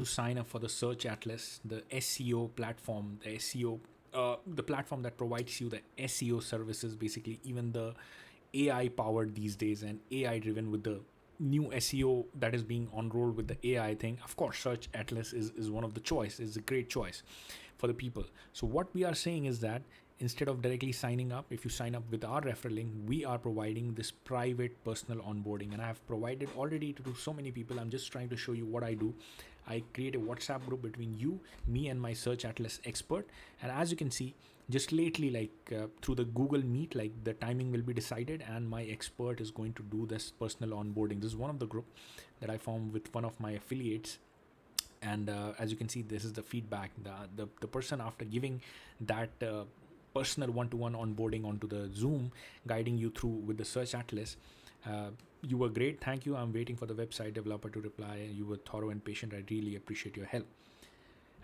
to sign up for the Search Atlas, the SEO platform, the SEO, the platform that provides you the SEO services, basically, even the AI powered these days and AI driven with the new SEO that is being unrolled with the AI thing. Of course, Search Atlas is one of the choice, is a great choice for the people. So what we are saying is that instead of directly signing up, if you sign up with our referral link, we are providing this private personal onboarding, and I have provided already to so many people. I'm just trying to show you what I do. I create a WhatsApp group between you, me, and my Search Atlas expert. And as you can see, just lately, through the Google Meet, like the timing will be decided, and my expert is going to do this personal onboarding. This is one of the group that I formed with one of my affiliates. And as you can see, this is the feedback. The person, after giving that personal one-to-one onboarding onto the Zoom, guiding you through with the Search Atlas, you were great, thank you, I'm waiting for the website developer to reply, you were thorough and patient, I really appreciate your help.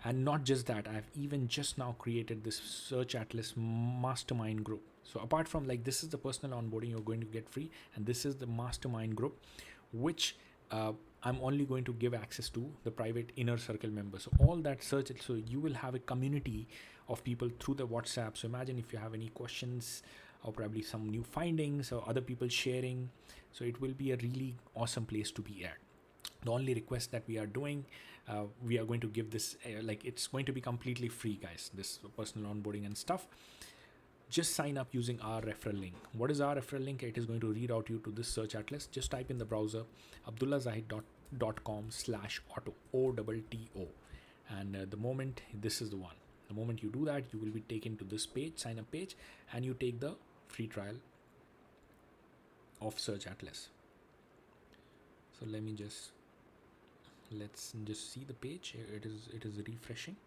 And not just that, I've even just now created this Search Atlas Mastermind group. So apart from, like, this is the personal onboarding you're going to get free, and this is the Mastermind group, which I'm only going to give access to the private inner circle members. So all that search, so you will have a community of people through the WhatsApp. So imagine if you have any questions or probably some new findings or other people sharing. So it will be a really awesome place to be at. The only request that we are doing, we are going to give this, like, it's going to be completely free, guys, this personal onboarding and stuff. Just sign up using our referral link. What is our referral link? It is going to reroute you to this Search Atlas. Just type in the browser abdullahzahid.com/auto, OTTO, and the moment, this is the one, the moment you do that, you will be taken to this page, sign up page, and you take the free trial of Search Atlas. So let's just see the page. It is refreshing.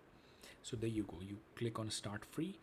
So there you go, you click on start free,